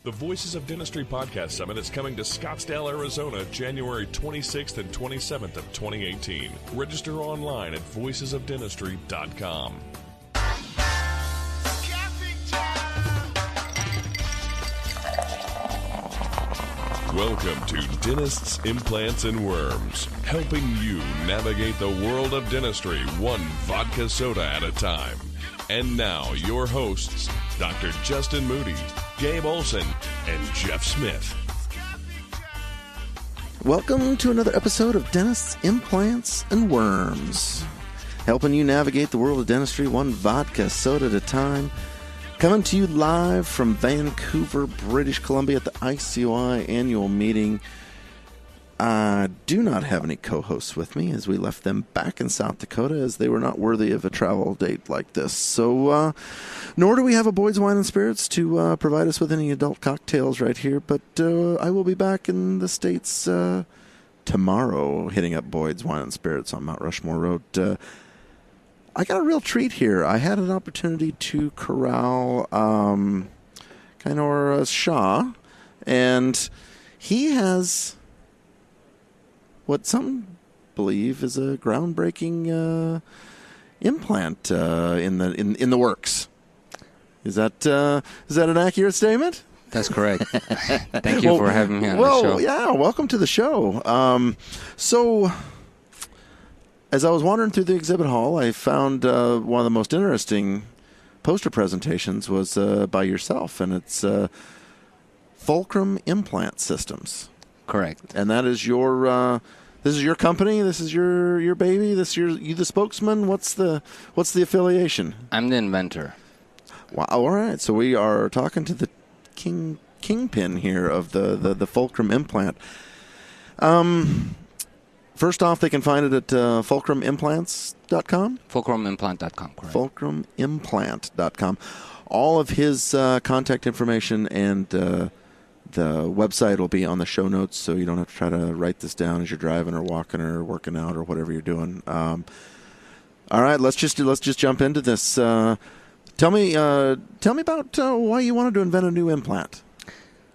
The Voices of Dentistry Podcast Summit is coming to Scottsdale, Arizona, January 26th and 27th of 2018. Register online at voicesofdentistry.com. Welcome to Dentists, Implants, and Worms, helping you navigate the world of dentistry one vodka soda at a time. And now, your hosts, Dr. Justin Moody, Gabe Olson, and Jeff Smith. Welcome to another episode of Dentists, Implants, and Worms, helping you navigate the world of dentistry one vodka soda at a time. Coming to you live from Vancouver, British Columbia at the ICOI annual meeting. I do not have any co-hosts with me as we left them back in South Dakota as they were not worthy of a travel date like this. So, nor do we have a Boyd's Wine and Spirits to provide us with any adult cocktails right here. But I will be back in the States tomorrow hitting up Boyd's Wine and Spirits on Mount Rushmore Road. I got a real treat here. I had an opportunity to corral Kianor Shah, and he has what some believe is a groundbreaking implant in the works. Is that an accurate statement? That's correct. Thank you for having me on the show. Well, yeah, welcome to the show. So, as I was wandering through the exhibit hall, I found one of the most interesting poster presentations was by yourself, and it's Fulcrum Implant Systems. Correct. And that is your this is your company. This is your baby. This you the spokesman. What's the affiliation? I'm the inventor. Wow. All right. So we are talking to the kingpin here of the Fulcrum implant. First off, they can find it at fulcrumimplants.com? Fulcrumimplant.com, correct. Fulcrumimplant.com. All of his contact information and the website will be on the show notes, so you don't have to try to write this down as you're driving or walking or working out or whatever you're doing. All right, let's just jump into this. Tell me about why you wanted to invent a new implant.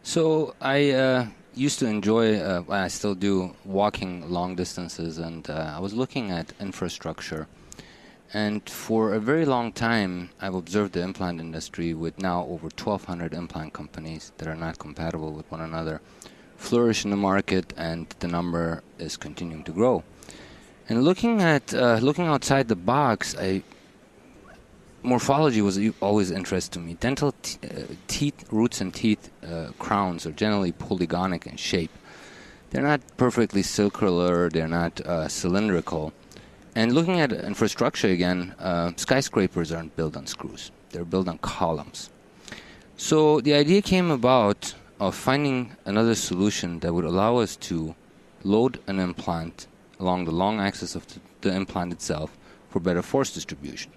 So I used to enjoy, I still do, walking long distances, and I was looking at infrastructure. And for a very long time, I've observed the implant industry with now over 1,200 implant companies that are not compatible with one another flourish in the market, and the number is continuing to grow. And looking outside the box, morphology was always interest to me. Dental teeth, roots and teeth crowns are generally polygonic in shape. They're not perfectly circular, they're not cylindrical. And looking at infrastructure again, skyscrapers aren't built on screws. They're built on columns. So the idea came about of finding another solution that would allow us to load an implant along the long axis of the implant itself for better force distribution.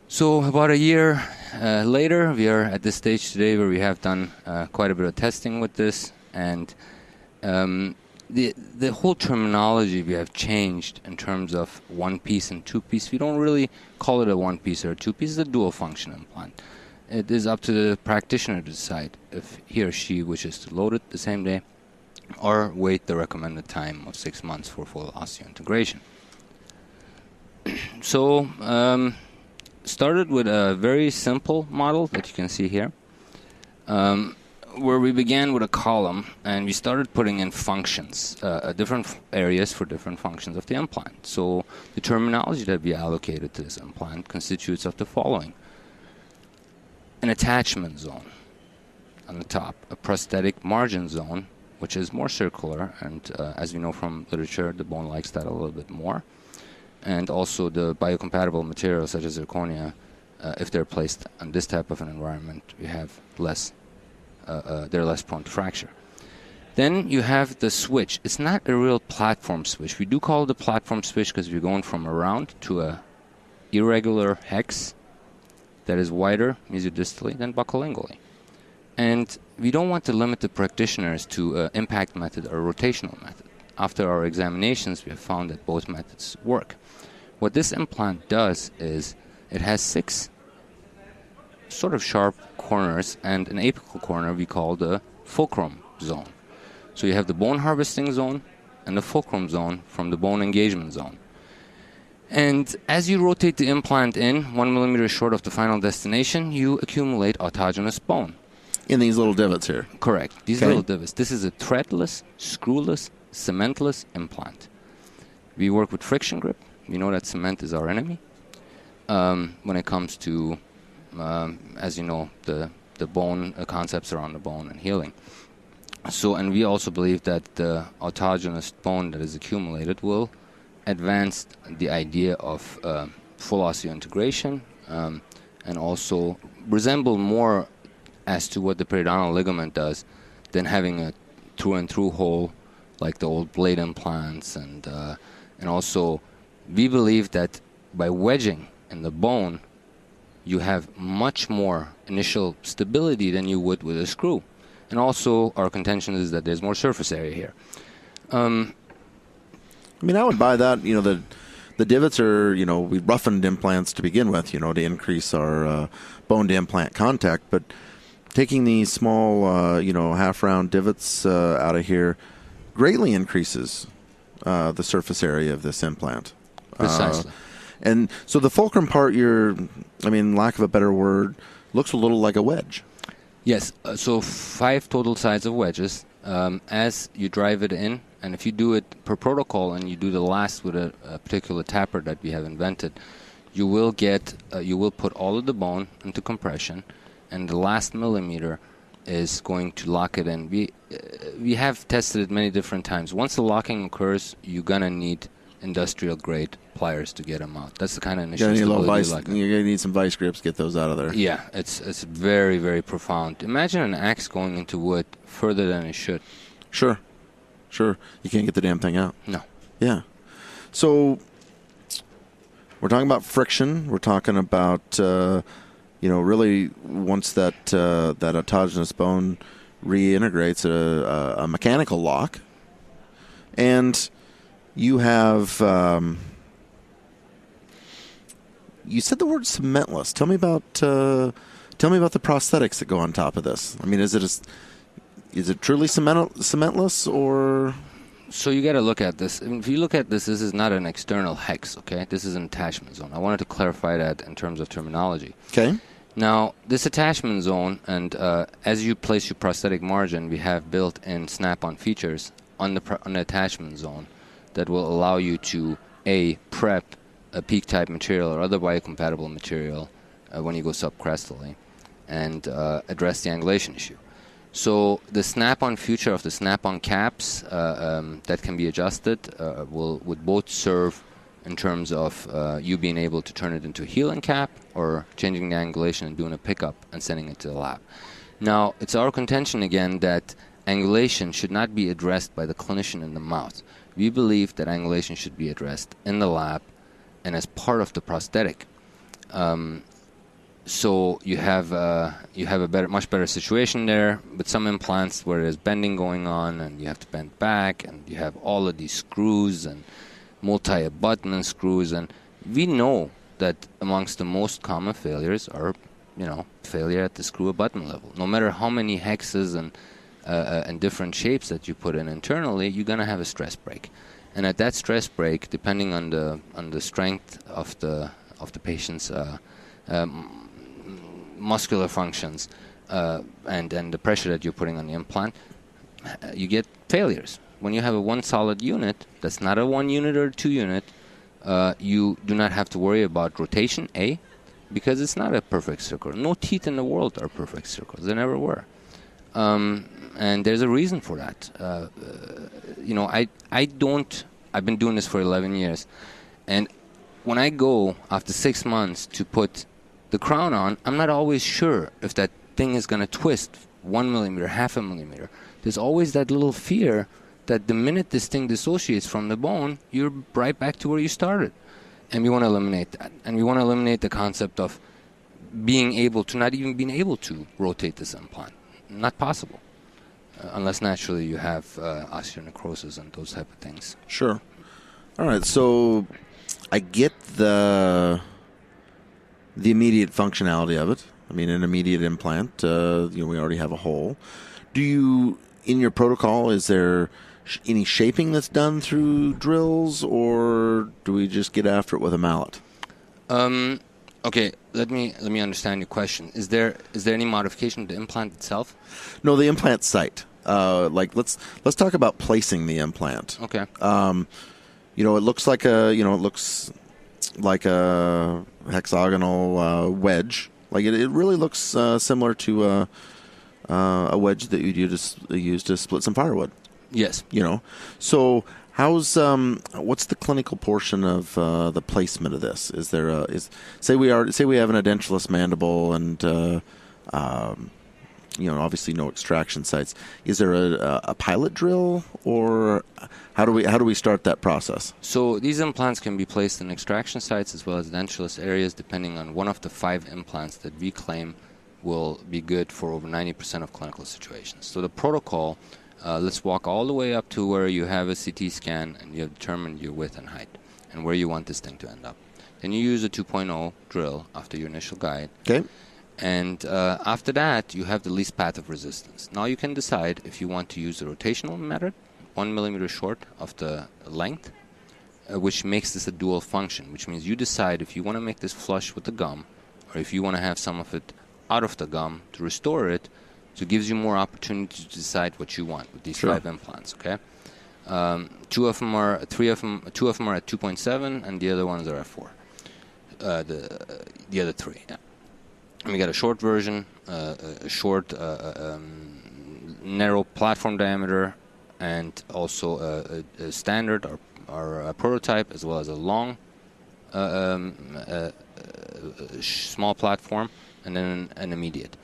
So about a year later, we are at this stage today where we have done quite a bit of testing with this, and the whole terminology we have changed in terms of one-piece and two-piece. We don't really call it a one-piece or a two-piece. It's a dual-function implant. It is up to the practitioner to decide if he or she wishes to load it the same day or wait the recommended time of 6 months for full osseointegration. So, started with a very simple model that you can see here, where we began with a column, and we started putting in functions, different areas for different functions of the implant. So the terminology that we allocated to this implant constitutes of the following: an attachment zone on the top, a prosthetic margin zone, which is more circular, and as we know from literature, the bone likes that a little bit more, and also the biocompatible materials such as zirconia, if they're placed on this type of an environment, we have less. They're less prone to fracture. Then you have the switch. It's not a real platform switch. We do call it a platform switch because we're going from a round to a irregular hex that is wider mesiodistally than buccolingually. And we don't want to limit the practitioners to impact method or rotational method. After our examinations, we have found that both methods work. What this implant does is it has 6 sort of sharp corners, and an apical corner we call the fulcrum zone. So you have the bone harvesting zone and the fulcrum zone from the bone engagement zone. And as you rotate the implant in 1 millimeter short of the final destination, you accumulate autogenous bone. In these little divots here. Correct. These Okay. little divots. This is a threadless, screwless, cementless implant. We work with friction grip. We know that cement is our enemy. When it comes to, as you know, the bone concepts around the bone and healing. So, and we also believe that the autogenous bone that is accumulated will advance the idea of full osseointegration and also resemble more as to what the periodontal ligament does than having a through-and-through hole like the old blade implants. And also, we believe that by wedging in the bone, you have much more initial stability than you would with a screw. And also, our contention is that there's more surface area here. I mean, I would buy that. You know, the divots are, you know, we roughened implants to begin with, you know, to increase our bone-to-implant contact. But taking these small, you know, half-round divots out of here greatly increases the surface area of this implant. Precisely. And so the fulcrum part, I mean, lack of a better word, looks a little like a wedge. Yes, so 5 total sides of wedges. As you drive it in, and if you do it per protocol and you do the last with a particular tapper that we have invented, you will get, you will put all of the bone into compression, and the last millimeter is going to lock it in. We have tested it many different times. Once the locking occurs, you're going to need industrial grade pliers to get them out. That's the kind of initial stability. You're going to need some vice grips to get those out of there. Yeah, it's very, very profound. Imagine an axe going into wood further than it should. Sure. You can't get the damn thing out. No. Yeah. So we're talking about friction. We're talking about, you know, really once that autogenous bone reintegrates a mechanical lock. And you have, you said the word cementless. Tell me about the prosthetics that go on top of this. I mean, is it truly cementless, or? So you got to look at this. I mean, if you look at this, this is not an external hex, okay? This is an attachment zone. I wanted to clarify that in terms of terminology. Okay. Now, this attachment zone, and as you place your prosthetic margin, we have built-in snap-on features on the attachment zone that will allow you to, A, prep a peak-type material or other biocompatible material when you go subcrestally, and address the angulation issue. So the snap-on feature of the snap-on caps that can be adjusted would both serve in terms of you being able to turn it into a healing cap or changing the angulation and doing a pickup and sending it to the lab. Now, it's our contention again that angulation should not be addressed by the clinician in the mouth. We believe that angulation should be addressed in the lab and as part of the prosthetic. So you have a much better situation there. But some implants where there's bending going on and you have to bend back and you have all of these screws and multi-abutment screws, and we know that amongst the most common failures are, you know, failure at the screw abutment level. No matter how many hexes and different shapes that you put in internally, you're gonna have a stress break. And at that stress break, depending on the strength of the patient's muscular functions and the pressure that you're putting on the implant, you get failures. When you have a one solid unit, that's not a 1 unit or a 2 unit, you do not have to worry about rotation, A, because it's not a perfect circle. No teeth in the world are perfect circles. They never were. And there's a reason for that. You know, I've been doing this for 11 years. And when I go after 6 months to put the crown on, I'm not always sure if that thing is going to twist 1 millimeter, half a millimeter. There's always that little fear that the minute this thing dissociates from the bone, you're right back to where you started. And we want to eliminate that. And we want to eliminate the concept of being able to, not even being able to rotate this implant. Not possible. Unless naturally you have osteonecrosis and those type of things. Sure. All right, so I get the immediate functionality of it. I mean, an immediate implant. We already have a hole. Do you, in your protocol, is there any shaping that's done through drills, or do we just get after it with a mallet? Okay, let me understand your question. Is there any modification to the implant itself? No, the implant site. Let's talk about placing the implant. Okay. It looks like a hexagonal wedge. Like it really looks similar to a wedge that you'd use to split some firewood. Yes. So how's what's the clinical portion of the placement of this? Is there say we have an edentulous mandible and obviously no extraction sites. Is there a pilot drill, or how do we start that process? So these implants can be placed in extraction sites as well as edentulous areas, depending on one of the 5 implants that we claim will be good for over 90% of clinical situations. So the protocol, let's walk all the way up to where you have a CT scan and you have determined your width and height and where you want this thing to end up. Then you use a 2.0 drill after your initial guide. Okay. And after that, you have the least path of resistance. Now you can decide if you want to use the rotational method, 1 millimeter short of the length, which makes this a dual function, which means you decide if you want to make this flush with the gum or if you want to have some of it out of the gum to restore it. So it gives you more opportunity to decide what you want with these 5 implants, okay? 2 of them are at 2.7 and the other ones are at 4. The other 3, yeah. And we got a short version, a short, narrow platform diameter, and also a standard or a prototype, as well as a long, small platform, and then an immediate.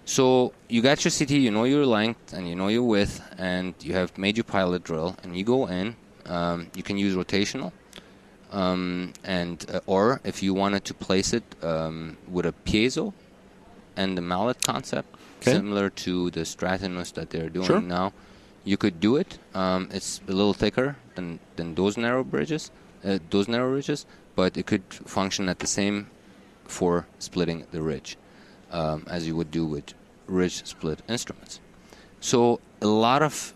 So you got your CT, you know your length, and you know your width, and you have made your pilot drill, and you go in. You can use rotational. Or if you wanted to place it with a piezo and the mallet concept, similar to the Stratinus that they're doing now, you could do it. It's a little thicker than those narrow ridges, but it could function at the same for splitting the ridge, as you would do with ridge split instruments. So a lot of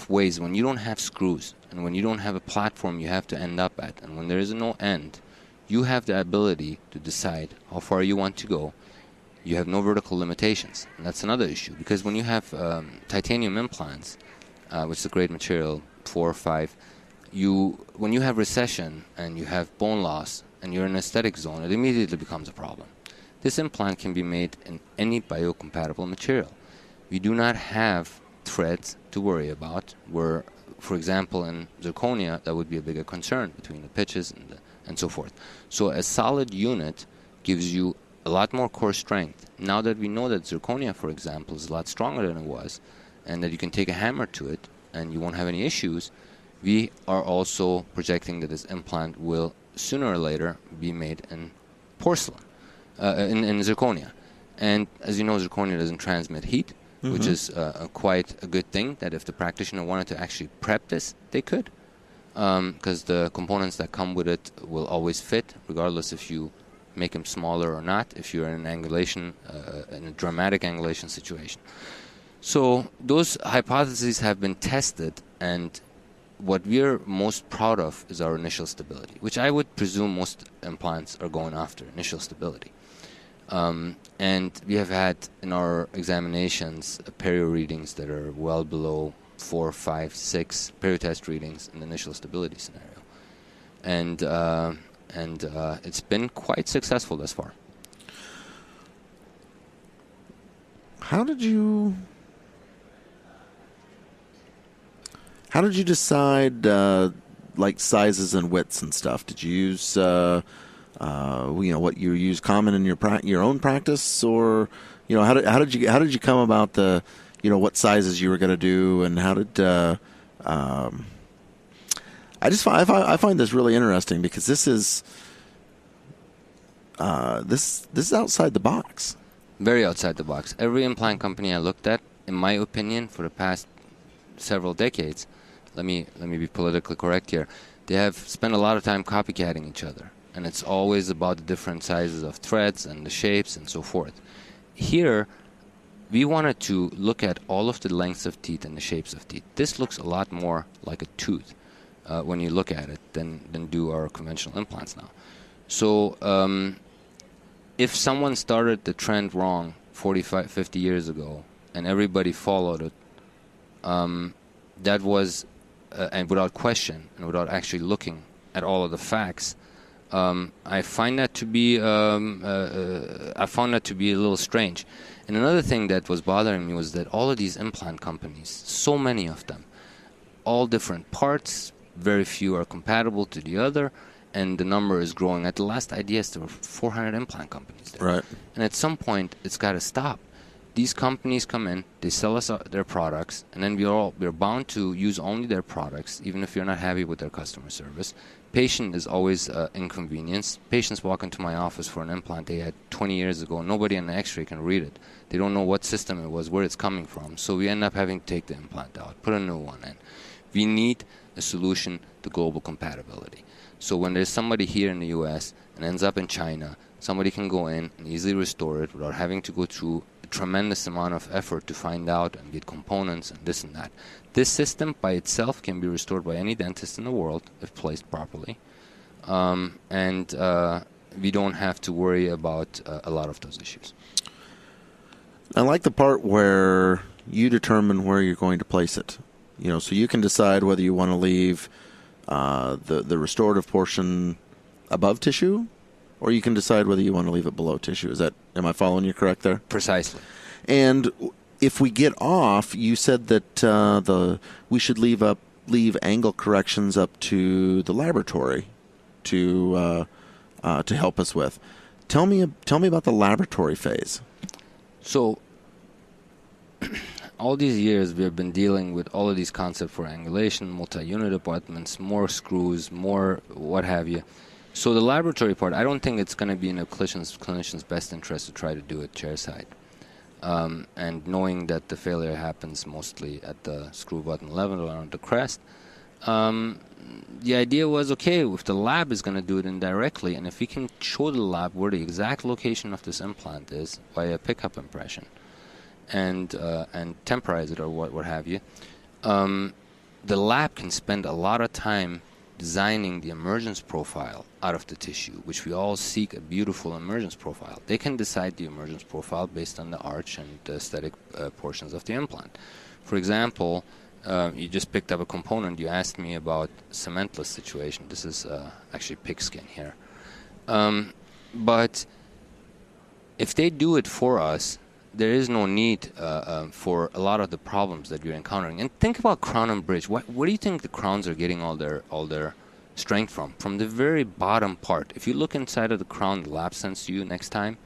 ways, when you don't have screws and when you don't have a platform you have to end up at, and when there is no end, you have the ability to decide how far you want to go. You have no vertical limitations, and that's another issue, because when you have titanium implants, which is a great material, 4 or 5, when you have recession and you have bone loss and you're in an aesthetic zone, it immediately becomes a problem. This implant can be made in any biocompatible material. We do not have threads to worry about, where, for example, in zirconia, that would be a bigger concern between the pitches and so forth. So a solid unit gives you a lot more core strength. Now that we know that zirconia, for example, is a lot stronger than it was, and that you can take a hammer to it and you won't have any issues, we are also projecting that this implant will sooner or later be made in porcelain, in zirconia. And as you know, zirconia doesn't transmit heat, which is quite a good thing, that if the practitioner wanted to actually prep this, they could, because the components that come with it will always fit, regardless if you make them smaller or not, if you're in an angulation, in a dramatic angulation situation. So those hypotheses have been tested, and what we're most proud of is our initial stability, which I would presume most implants are going after, initial stability. And we have had in our examinations perio readings that are well below 4, 5, 6 periotest readings in the initial stability scenario. And it's been quite successful thus far. How did you decide like sizes and widths and stuff? Did you use what you use common in your own practice, or how did you come about the what sizes you were going to do, and how did I find this really interesting, because this is outside the box. Very outside the box. Every implant company I looked at, in my opinion, for the past several decades, let me be politically correct here, they have spent a lot of time copycatting each other. and it's always about the different sizes of threads and the shapes and so forth. Here, we wanted to look at all of the lengths of teeth and the shapes of teeth. This looks a lot more like a tooth when you look at it than do our conventional implants now. So if someone started the trend wrong 45, 50 years ago and everybody followed it, that was, and without question and without actually looking at all of the facts, I find that to be I found that to be a little strange. And another thing that was bothering me was that all of these implant companies, so many of them, all different parts, very few are compatible to the other, and the number is growing. At the last IDS, there were 400 implant companies there. Right. And at some point, it's got to stop. These companies come in, they sell us their products, and then we're bound to use only their products, even if you're not happy with their customer service. Patient is always inconvenience. Patients walk into my office for an implant they had 20 years ago. Nobody on the X-ray can read it. They don't know what system it was, where it's coming from. So we end up having to take the implant out, put a new one in. We need a solution to global compatibility. So when there's somebody here in the U.S. and ends up in China, somebody can go in and easily restore it without having to go through a tremendous amount of effort to find out and get components and this and that. This system by itself can be restored by any dentist in the world if placed properly. And we don't have to worry about a lot of those issues. I like the part where you determine where you're going to place it. You know, so you can decide whether you want to leave the restorative portion above tissue, or you can decide whether you want to leave it below tissue. Am I following you correct there? Precisely. And if we get off, you said that we should leave angle corrections up to the laboratory to help us with. Tell me about the laboratory phase. So all these years we have been dealing with all of these concepts for angulation, multi-unit abutments, more screws, more what have you. So the laboratory part, I don't think it's going to be in a clinician's best interest to try to do it chairside. And knowing that the failure happens mostly at the screw button level around the crest, the idea was, okay, if the lab is going to do it indirectly, and if we can show the lab where the exact location of this implant is by a pickup impression, and temporize it or what have you, the lab can spend a lot of time designing the emergence profile out of the tissue, which we all seek a beautiful emergence profile. They can decide the emergence profile based on the arch and the aesthetic portions of the implant. For example, you just picked up a component. You asked me about cementless situation. This is actually pigskin here. But if they do it for us, there is no need for a lot of the problems that we're encountering. And think about crown and bridge. Where do you think the crowns are getting all their strength from? From the very bottom part. If you look inside of the crown, the lab sends to you next time,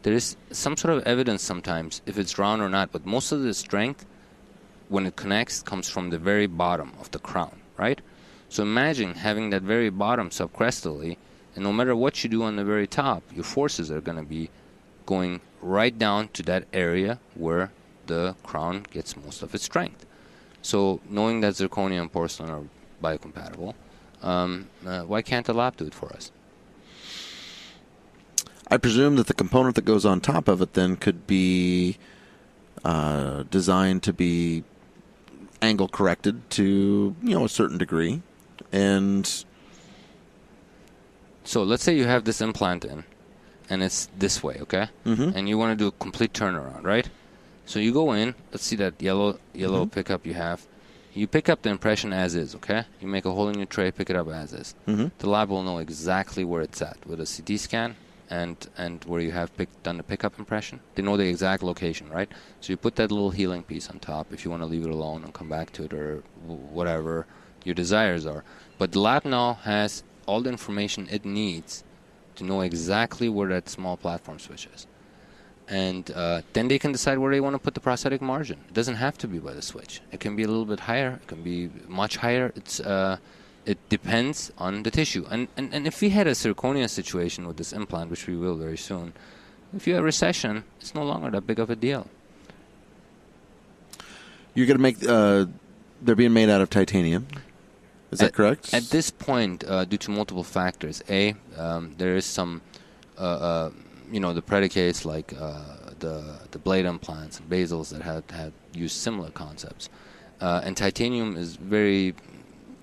there is some sort of evidence sometimes if it's round or not. But most of the strength, when it connects, comes from the very bottom of the crown, right? So imagine having that very bottom subcrestally, and no matter what you do on the very top, your forces are going to be going right down to that area where the crown gets most of its strength. So knowing that zirconia and porcelain are biocompatible, why can't the lab do it for us? I presume that the component that goes on top of it then could be designed to be angle corrected to a certain degree. And so let's say you have this implant in, and it's this way, okay? Mm-hmm. And you want to do a complete turnaround, right? So you go in, let's see that yellow mm-hmm. pickup you have. You pick up the impression as is, okay? You make a hole in your tray, pick it up as is. Mm-hmm. The lab will know exactly where it's at with a CT scan and where you have done the pickup impression. They know the exact location, right? So you put that little healing piece on top if you want to leave it alone and come back to it or whatever your desires are. But the lab now has all the information it needs to know exactly where that small platform switch is. And then they can decide where they want to put the prosthetic margin. It doesn't have to be by the switch. It can be a little bit higher. It can be much higher. It depends on the tissue. And if we had a zirconia situation with this implant, which we will very soon, if you have recession, it's no longer that big of a deal. You're going to make, they're being made out of titanium. Is that correct? At this point, due to multiple factors, there is some, the predicates like the blade implants and basals that had used similar concepts. And titanium is very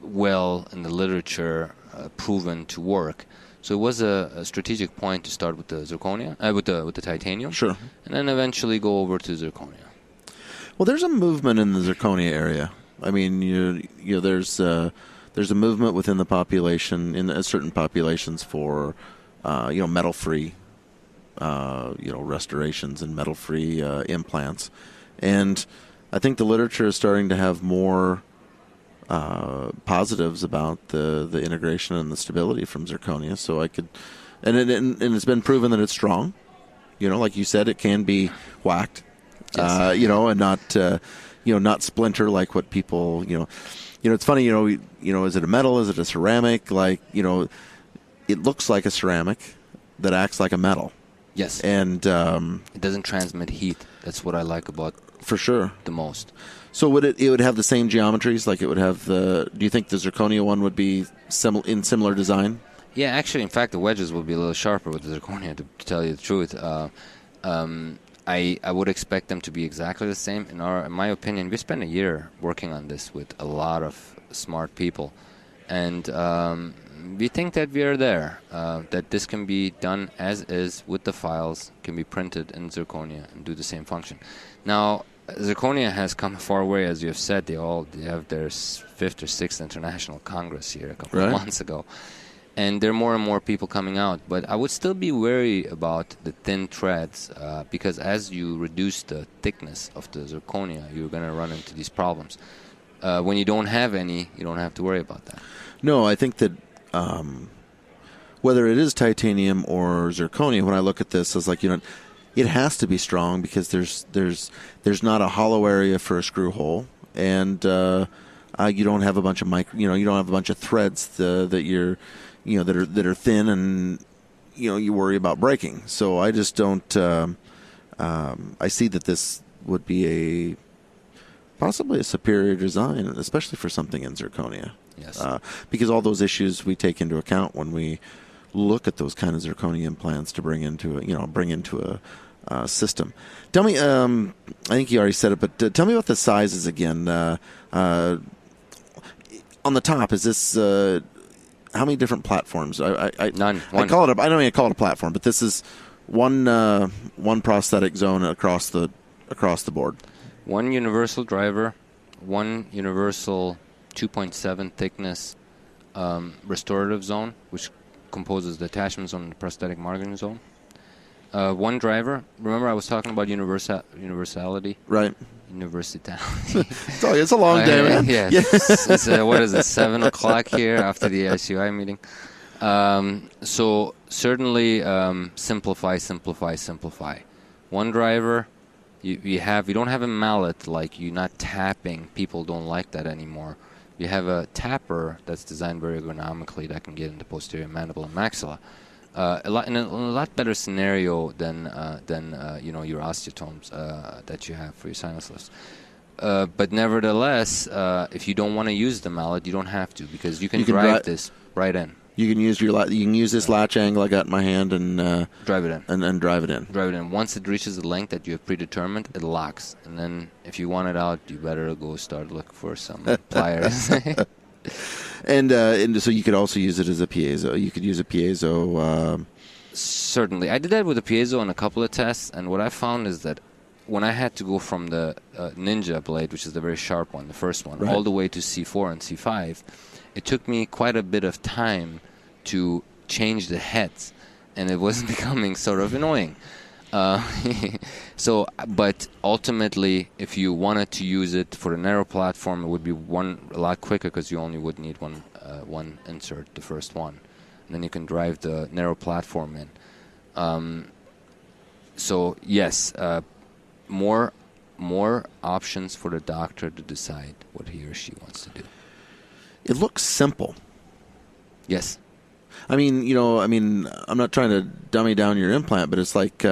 well in the literature proven to work. So it was a strategic point to start with the zirconia, with the titanium, sure, and then eventually go over to zirconia. Well, there's a movement in the zirconia area. I mean, there's a movement within the population, in certain populations, for metal-free, restorations and metal-free implants, and I think the literature is starting to have more positives about the integration and the stability from zirconia. So and it's been proven that it's strong. Like you said, it can be whacked. Yes. And not splinter like what people, it's funny, is it a metal? Is it a ceramic? Like, it looks like a ceramic that acts like a metal. Yes. And it doesn't transmit heat. That's what I like about for sure the most. So it would have the same geometries? Like it would have do you think the zirconia one would be in similar design? Yeah, actually, in fact, the wedges will be a little sharper with the zirconia, to tell you the truth. I would expect them to be exactly the same. In my opinion, we spent a year working on this with a lot of smart people, and we think that we are there, that this can be done as is with the files, can be printed in zirconia and do the same function. Now, zirconia has come a far way, as you have said. They have their 5th or 6th International Congress here a couple of months ago. And there are more and more people coming out. But I would still be wary about the thin threads because as you reduce the thickness of the zirconia, you're going to run into these problems. When you don't have any, you don't have to worry about that. No, I think that whether it is titanium or zirconia, when I look at this, it's like, it has to be strong because there's not a hollow area for a screw hole, and you don't have a bunch of you don't have a bunch of threads that you're that are thin, and you worry about breaking. So I just don't. I see that this would be possibly a superior design, especially for something in zirconia. Yes. Because all those issues we take into account when we look at those kind of zirconia implants to bring into a system. Tell me, I think you already said it, but tell me about the sizes again. On the top, is this how many different platforms? None. I don't mean to call it a platform, but this is one prosthetic zone across the board. One universal driver, one universal 2.7 thickness restorative zone, which composes the attachment zone and the prosthetic marking zone. One driver. Remember, I was talking about universality. Right. Universitality. It's a long day, man. Yes. It's what is it? 7 o'clock here after the ICUI meeting. So certainly simplify. One driver. You don't have a mallet, like you're not tapping. People don't like that anymore. You have a tapper that's designed very ergonomically that can get into posterior mandible and maxilla. In a lot better scenario than your osteotomes that you have for your sinus lifts. But nevertheless, if you don't want to use the mallet, you don't have to, because you can drive this right in. You can use this latch angle I got in my hand and drive it in. And drive it in. Drive it in. Once it reaches the length that you have predetermined, it locks. And then if you want it out, you better go start looking for some pliers. And so you could also use it as a piezo. You could use a piezo. Certainly. I did that with a piezo on a couple of tests, and what I found is that when I had to go from the Ninja blade, which is the very sharp one, the first one, all the way to C4 and C5, it took me quite a bit of time to change the heads, and it was becoming sort of annoying. But ultimately, if you wanted to use it for the narrow platform, it would be a lot quicker, because you only would need one insert, the first one, and then you can drive the narrow platform in. So yes, more options for the doctor to decide what he or she wants to do. It looks simple. Yes. I mean, I'm not trying to dummy down your implant, but it's like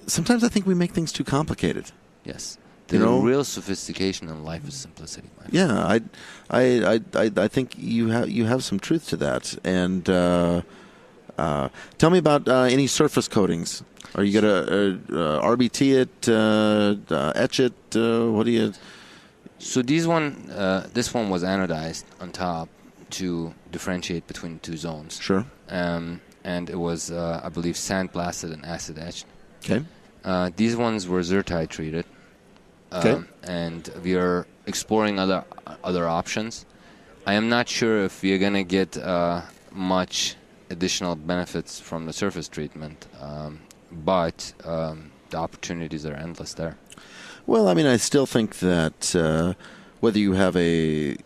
sometimes I think we make things too complicated. Yes. The real sophistication in life is simplicity. Yeah, I think you have some truth to that. And tell me about any surface coatings. Are you gonna RBT it, etch it? What do you? So this one was anodized on top to differentiate between the two zones. Sure. And it was, I believe, sandblasted and acid etched. Okay. These ones were zertite treated. Okay. And we are exploring other options. I am not sure if we are going to get much additional benefits from the surface treatment, but the opportunities are endless there. Well, I mean, I still think that whether you have a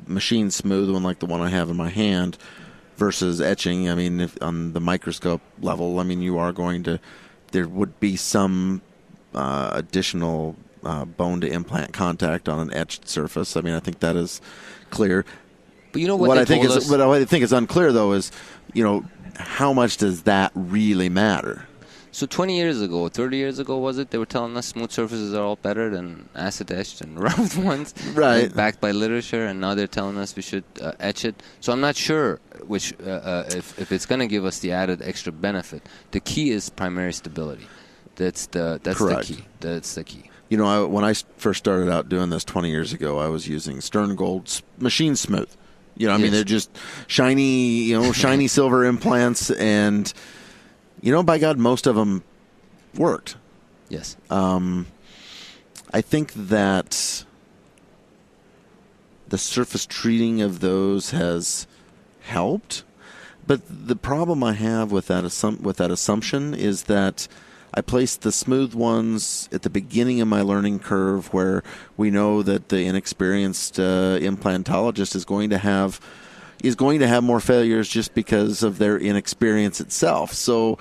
machine smooth one like the one I have in my hand versus etching, I mean, if on the microscope level, I mean, there would be some additional bone to implant contact on an etched surface. I mean, I think that is clear. But you know what I think is unclear though is, how much does that really matter? So 20 years ago, 30 years ago, was it? They were telling us smooth surfaces are all better than acid etched and rough ones, right? Backed by literature, and now they're telling us we should etch it. So I'm not sure which if it's going to give us the added extra benefit. The key is primary stability. That's the key. That's the key. When I first started out doing this 20 years ago, I was using Stern Gold Machine Smooth. I mean, they're just shiny, shiny silver implants, and by God, most of them worked. Yes. I think that the surface treating of those has helped, but the problem I have with that assumption is that I placed the smooth ones at the beginning of my learning curve, where we know that the inexperienced implantologist is going to have more failures just because of their inexperience itself. So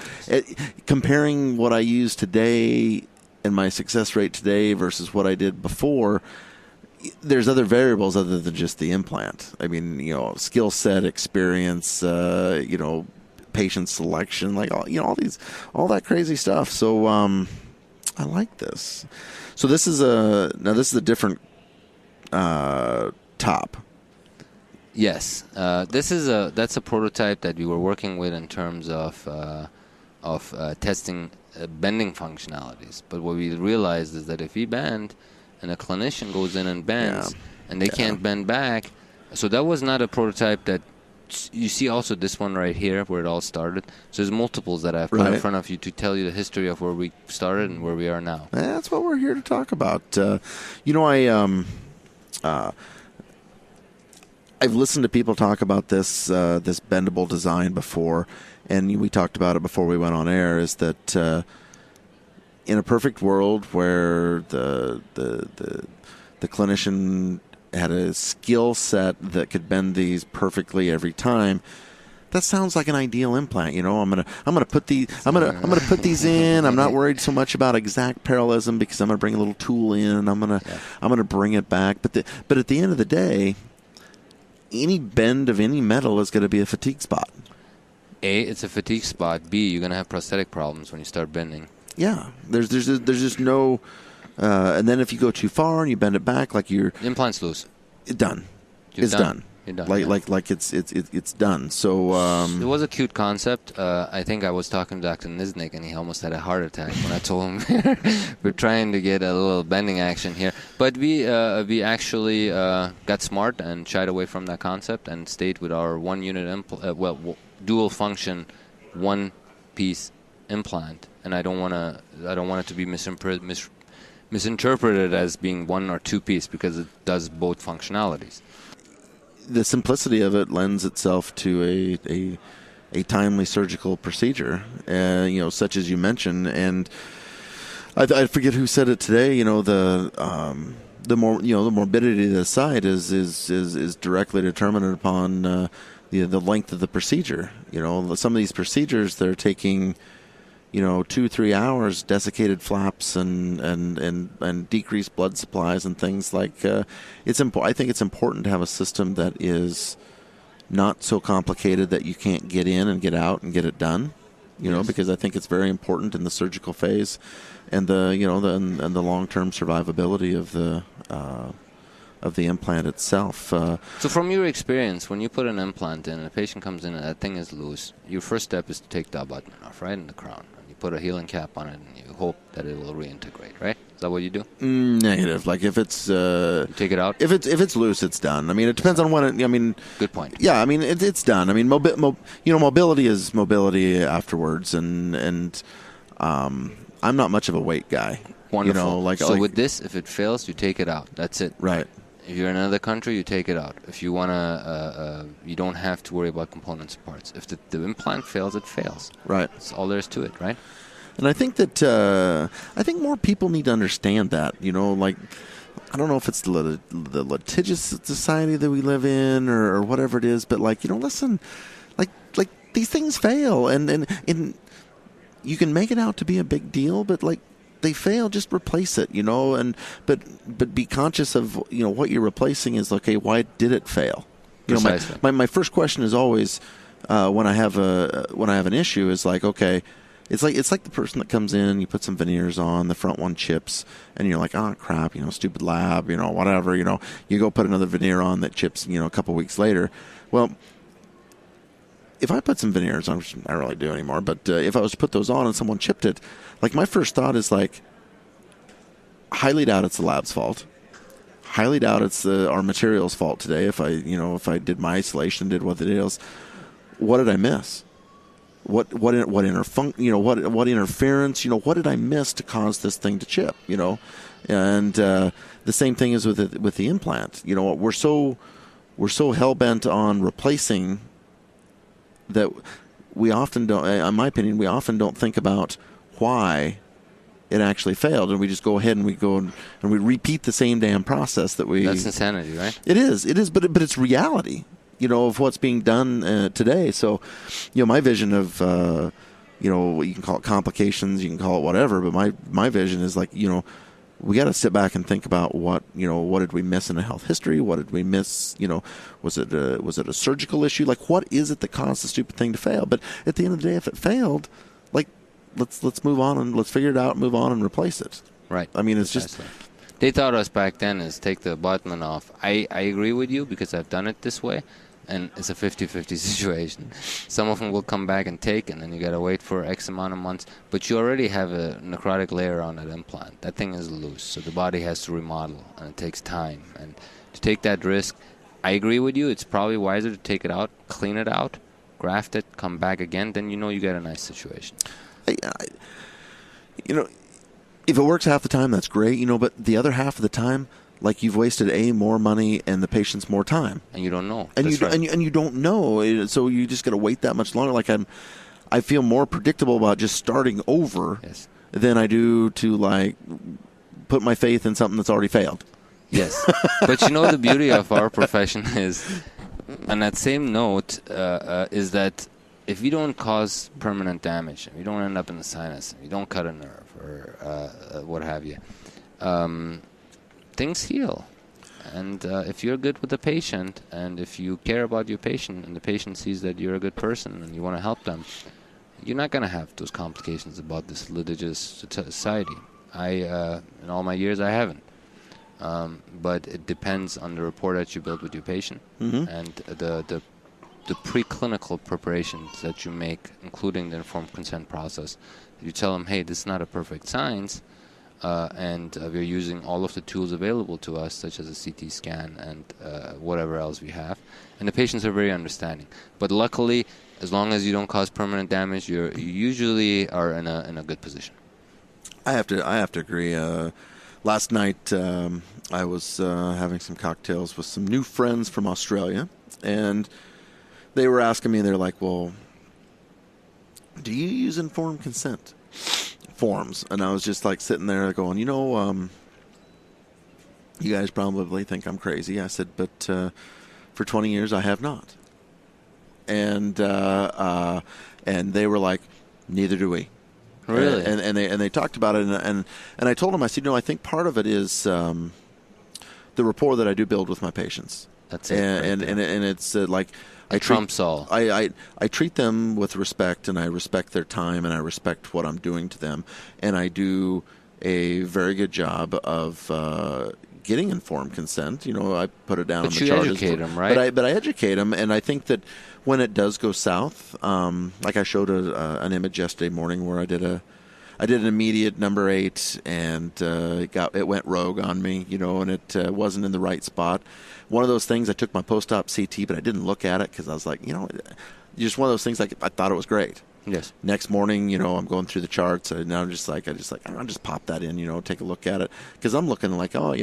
comparing what I use today and my success rate today versus what I did before, there's other variables other than just the implant. I mean, skill set, experience, patient selection, like all that crazy stuff. So I like this. So this is a different top. Yes, that's a prototype that we were working with in terms of testing bending functionalities. But what we realized is that if we bend, and a clinician goes in and bends, and they can't bend back, so that was not a prototype that. You see also this one right here where it all started. So there's multiples that I've put in front of you to tell you the history of where we started and where we are now. That's what we're here to talk about. I've listened to people talk about this bendable design before, and we talked about it before we went on air, is that in a perfect world where the clinician had a skill set that could bend these perfectly every time, that sounds like an ideal implant. I'm gonna put these in. I'm not worried so much about exact parallelism because I'm gonna bring a little tool in and I'm gonna bring it back. But at the end of the day, any bend of any metal is going to be a fatigue spot. A, it's a fatigue spot. B, you're going to have prosthetic problems when you start bending. Yeah, there's just no. And then if you go too far and you bend it back, like the implant's loose. It's done. It's done. Like it's done. So it was a cute concept. I think I was talking to Dr. Niznik, and he almost had a heart attack when I told him we're trying to get a little bending action here. But we actually got smart and shied away from that concept and stayed with our one unit dual function, one piece implant. And I don't want it to be misinterpreted as being one or two piece, because it does both functionalities. The simplicity of it lends itself to a timely surgical procedure, such as you mentioned. And I forget who said it today. The morbidity of the site is directly determined upon the length of the procedure. Some of these procedures, they're taking 2-3 hours, desiccated flaps and decreased blood supplies and things like. I think it's important to have a system that is not so complicated that you can't get in and get out and get it done. you know, because I think it's very important in the surgical phase, and the long-term survivability of the implant itself. So from your experience, when you put an implant in and a patient comes in and that thing is loose, your first step is to take the abutment off, right, in the crown. And you put a healing cap on it and you hope that it will reintegrate, right? Is that what you do? Negative. Like if it's... you take it out? If it's loose, it's done. I mean, it depends on when it... I mean... Good point. Yeah, I mean, it's done. I mean, mobility is mobility afterwards, and I'm not much of a weight guy. Wonderful. With this, if it fails, you take it out. That's it. Right. If you're in another country, you take it out. If you want to, you don't have to worry about components and parts. If the implant fails, it fails. Right. That's all there is to it, right? And I think that more people need to understand that. You know, like, I don't know if it's the litigious society that we live in or whatever it is, but like, you know, listen, like these things fail, and you can make it out to be a big deal, but like, they fail, just replace it, you know, but be conscious of, you know, what you're replacing is, okay, why did it fail? You Precisely. know, my first question is always when I have an issue is like, okay, it's like the person that comes in, you put some veneers on, the front one chips, and you're like, oh crap, you know, stupid lab, you know, whatever, you know, you go put another veneer on that chips, you know, a couple weeks later. Well, if I put some veneers on, which I don't really do anymore, but if I was to put those on and someone chipped it, like, my first thought is like, highly doubt it's the lab's fault. Highly doubt it's our material's fault today. If I did my isolation, did what it is, what did I miss? What interference? You know, what did I miss to cause this thing to chip? You know, and the same thing is with the implant. You know, we're so hell bent on replacing that we often don't. In my opinion, we often don't think about why it actually failed, and we just go ahead and we repeat the same damn process that we... That's insanity, right? It is, but it's reality, you know, of what's being done today. So, you know, my vision of, you know, you can call it complications, you can call it whatever, but my vision is like, you know, we got to sit back and think about what did we miss in the health history? What did we miss? You know, was it a surgical issue? Like, what is it that caused the stupid thing to fail? But at the end of the day, if it failed, like, let's move on and let's figure it out, move on and replace it. Right. I mean, it's Precisely. just... They taught us back then is take the abutment off. I agree with you because I've done it this way, and it's a 50-50 situation. Some of them will come back and take, and then you got to wait for X amount of months. But you already have a necrotic layer on that implant. That thing is loose, so the body has to remodel, and it takes time. And to take that risk, I agree with you. It's probably wiser to take it out, clean it out, graft it, come back again. Then you know you get a nice situation. You know, if it works half the time, that's great, you know, but the other half of the time, like, you've wasted more money and the patient's more time. And you don't know. And you don't know, so you just got to wait that much longer. Like, I feel more predictable about just starting over than I do to, like, put my faith in something that's already failed. Yes. But you know, the beauty of our profession is, on that same note, is that if you don't cause permanent damage, if you don't end up in the sinus, if you don't cut a nerve or what have you, things heal. And if you're good with the patient, and if you care about your patient, and the patient sees that you're a good person and you want to help them, you're not going to have those complications about this litigious society. In all my years, I haven't. But it depends on the rapport that you build with your patient, and the preclinical preparations that you make, including the informed consent process. You tell them, hey, this is not a perfect science, and we're using all of the tools available to us, such as a CT scan and whatever else we have. And the patients are very understanding. But luckily, as long as you don't cause permanent damage, you usually are in a good position. I have to agree. Last night, I was having some cocktails with some new friends from Australia, and they were asking me, they're like, well, do you use informed consent forms? And I was just like sitting there going, you know, you guys probably think I'm crazy. I said, but for 20 years I have not. And they were like, neither do we. Really? And they talked about it, and I told them, I said, I think part of it is the rapport that I do build with my patients. That's it. And it's like I trumps all. I treat them with respect, and I respect their time, and I respect what I'm doing to them, and I do a very good job of getting informed consent. I put it down on the charges. But you educate them, right? But I educate them, and I think that when it does go south, like I showed an image yesterday morning where I did an immediate number 8, and it went rogue on me, and it wasn't in the right spot. One of those things, I took my post-op CT, but I didn't look at it because I was like, just one of those things. Like I thought it was great. Yes. Next morning, I'm going through the charts, and I'm just like, I'll just pop that in, take a look at it, because I'm looking like, hell,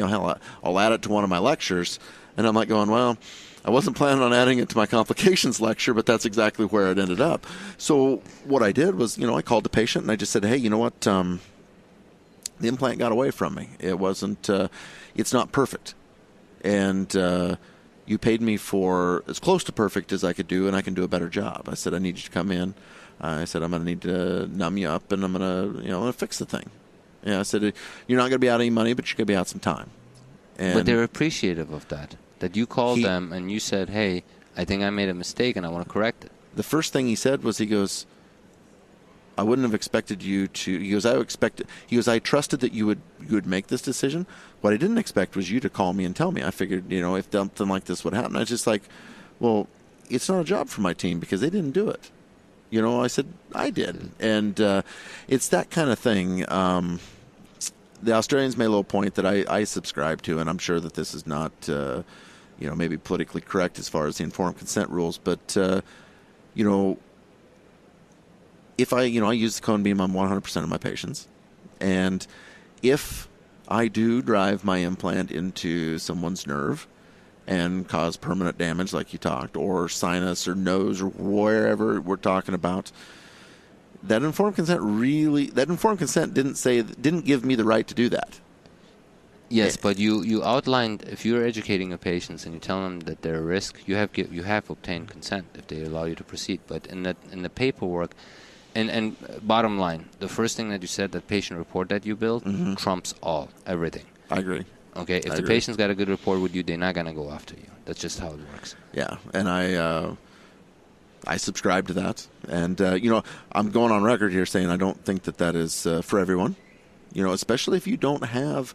I'll add it to one of my lectures, and I'm like going, well, I wasn't planning on adding it to my complications lecture, but that's exactly where it ended up. So what I did was, I called the patient and I just said, hey, you know what? The implant got away from me. It wasn't. It's not perfect, and you paid me for as close to perfect as I could do, and I can do a better job. I said, I need you to come in. I said, I'm going to need to numb you up, and I'm going to, fix the thing. Yeah, I said, you're not going to be out any money, but you're going to be out some time. But they're appreciative of that. That you called them and you said, hey, I think I made a mistake and I want to correct it. The first thing he said was, he goes, I wouldn't have expected you to. He goes, I trusted that you would make this decision. What I didn't expect was you to call me and tell me. I figured, if something like this would happen. I was just like, well, it's not a job for my team because they didn't do it. I said, I did. And it's that kind of thing. The Australians made a little point that I subscribe to, and I'm sure that this is not, maybe politically correct as far as the informed consent rules, but, if I use the cone beam on 100% of my patients, and if I do drive my implant into someone's nerve and cause permanent damage like you talked, or sinus or nose or wherever we're talking about, that informed consent didn't give me the right to do that. Yes, but you outlined, if you're educating your patients and you tell them that they're a risk, you have obtained consent if they allow you to proceed. But in the paperwork, and bottom line, the first thing that you said, that patient report that you built, trumps everything. I agree. Okay, if the patient's got a good rapport with you, they're not going to go after you. That's just how it works. Yeah, and I subscribe to that. And, I'm going on record here saying I don't think that is for everyone, especially if you don't have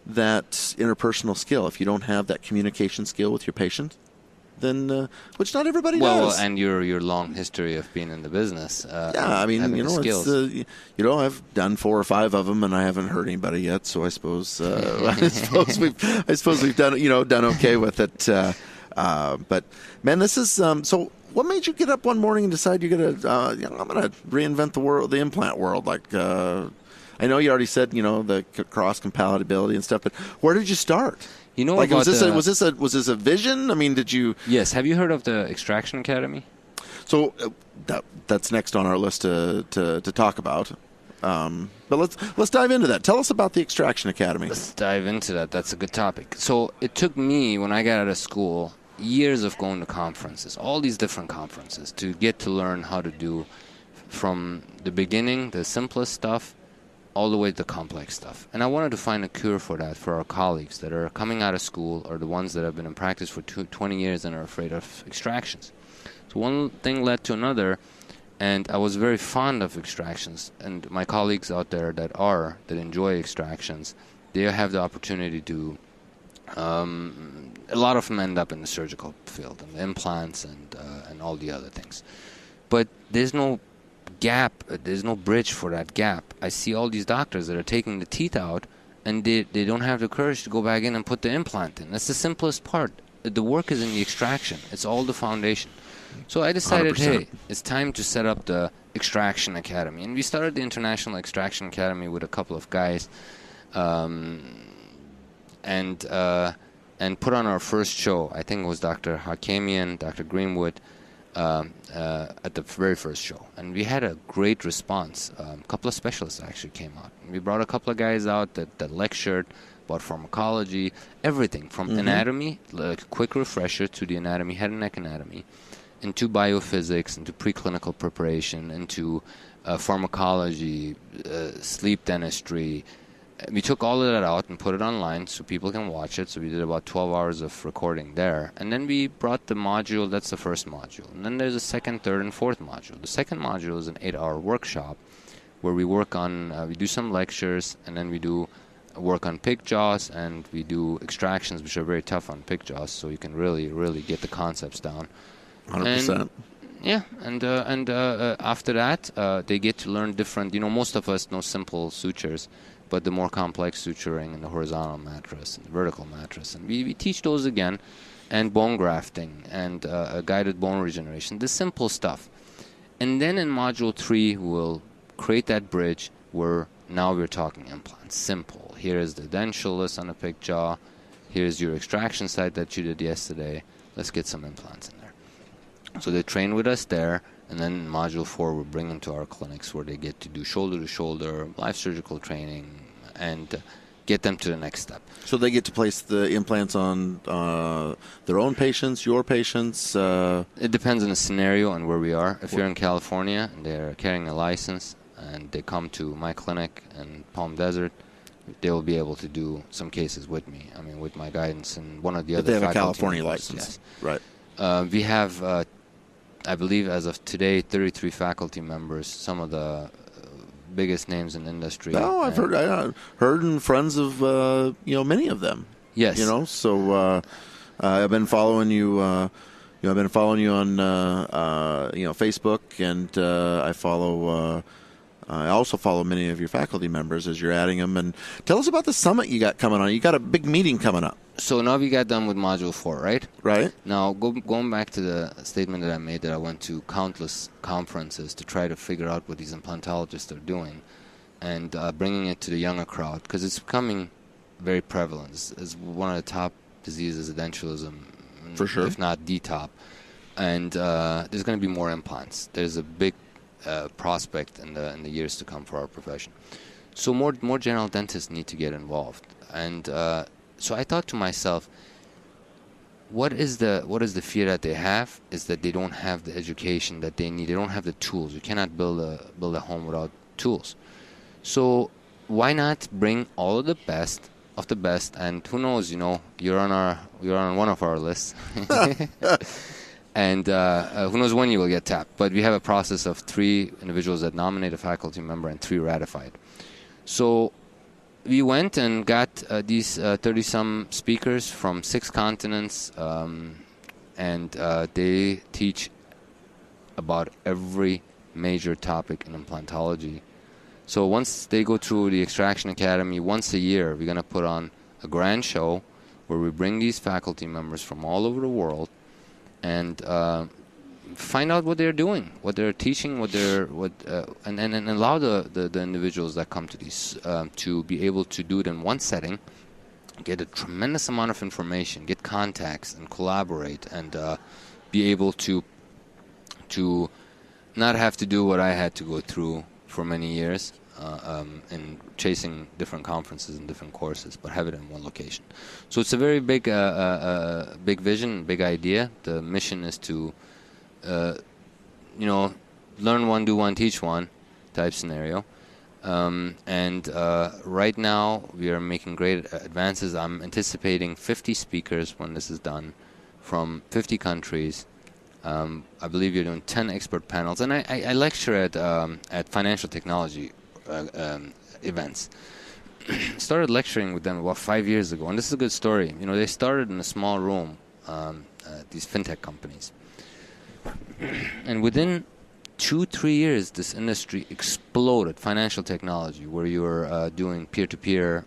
that interpersonal skill, if you don't have that communication skill with your patient, then, which not everybody does. Well, and your long history of being in the business. Yeah, I mean, I've done 4 or 5 of them, and I haven't hurt anybody yet. So I suppose, we've done okay with it. But man, this is so. What made you get up one morning and decide you're gonna, I'm gonna reinvent the implant world? Like, I know you already said, the cross compatibility and stuff, but where did you start? Like, was this a vision? I mean, did you? Yes. Have you heard of the Extraction Academy? So that's next on our list to talk about. But let's dive into that. Tell us about the Extraction Academy. Let's dive into that. That's a good topic. So it took me, when I got out of school, years of going to conferences, all these different conferences, to get to learn how to do, from the beginning, the simplest stuff, all the way to the complex stuff. And I wanted to find a cure for that for our colleagues that are coming out of school, or the ones that have been in practice for 20 years and are afraid of extractions. So one thing led to another, and I was very fond of extractions. And my colleagues out there that enjoy extractions, they have the opportunity to, a lot of them end up in the surgical field, and the implants and all the other things. But there's no gap, there's no bridge for that gap. I see all these doctors that are taking the teeth out, and they don't have the courage to go back in and put the implant in. That's the simplest part. The work is in the extraction. It's all the foundation. So I decided, 100%. hey, it's time to set up the Extraction Academy. And we started the International Extraction Academy with a couple of guys, and put on our first show. I think it was Dr. Hakamian, Dr. Greenwood, at the very first show. And we had a great response. A couple of specialists actually came out. We brought a couple of guys out that lectured about pharmacology, everything from anatomy, like a quick refresher to the anatomy, head and neck anatomy, into biophysics, into preclinical preparation, into pharmacology, sleep dentistry, we took all of that out and put it online so people can watch it. So we did about 12 hours of recording there. And then we brought the module, that's the first module. And then there's a second, third, and fourth module. The second module is an 8-hour workshop where we work on, we do some lectures, and then we do work on pig jaws, and we do extractions, which are very tough on pig jaws, so you can really, really get the concepts down. 100%. And after that, they get to learn different, most of us know simple sutures, but the more complex suturing and the horizontal mattress and the vertical mattress. And we teach those again, and bone grafting and guided bone regeneration, the simple stuff. And then in Module 3, we'll create that bridge where now we're talking implants. Simple. Here is the edentulous on a pig jaw. Here's your extraction site that you did yesterday. Let's get some implants in there. So they train with us there. And then in Module 4, we'll bring them to our clinics where they get to do shoulder-to-shoulder, live surgical training, and get them to the next step. So they get to place the implants on their own patients, your patients? It depends on the scenario and where we are. If you're in California and they're carrying a license and they come to my clinic in Palm Desert, they will be able to do some cases with me. I mean, with my guidance and one of the other faculty. They have a California members. license. Yes. Right. We have... I believe as of today, 33 faculty members, some of the biggest names in the industry. Oh, I've heard and friends of many of them. Yes. So I've been following you. I've been following you on Facebook, and I also follow many of your faculty members as you're adding them. And tell us about the summit you got coming on. You got a big meeting coming up. So now we got done with Module 4, right? Right. Now, going back to the statement that I made that I went to countless conferences to try to figure out what these implantologists are doing and bringing it to the younger crowd, because it's becoming very prevalent. It's one of the top diseases, edentulism, for sure, if not the top. And there's going to be more implants. There's a big prospect in the years to come for our profession. So more general dentists need to get involved. And so I thought to myself, what is the fear that they have is that they don't have the education that they need. They don't have the tools. You cannot build a home without tools. So why not bring all of the best of the best? And who knows, you're on one of our lists. And who knows when you will get tapped. But we have a process of 3 individuals that nominate a faculty member and 3 ratified. So we went and got these 30-some speakers from 6 continents, and they teach about every major topic in implantology. So once they go through the Extraction Academy, once a year, we're going to put on a grand show where we bring these faculty members from all over the world and find out what they're doing, what they're teaching, and allow the individuals that come to these to be able to do it in one setting, get a tremendous amount of information, get contacts, and collaborate, and be able to not have to do what I had to go through for many years in chasing different conferences and different courses, but have it in one location. So it's a very big vision, big idea. The mission is to learn one, do one, teach one type scenario. And right now we are making great advances. I'm anticipating 50 speakers when this is done from 50 countries. I believe you're doing 10 expert panels. And I lecture at financial technology events. Started lecturing with them about 5 years ago. And this is a good story. They started in a small room, these fintech companies. And within 2-3 years, this industry exploded, financial technology, where you were doing peer-to-peer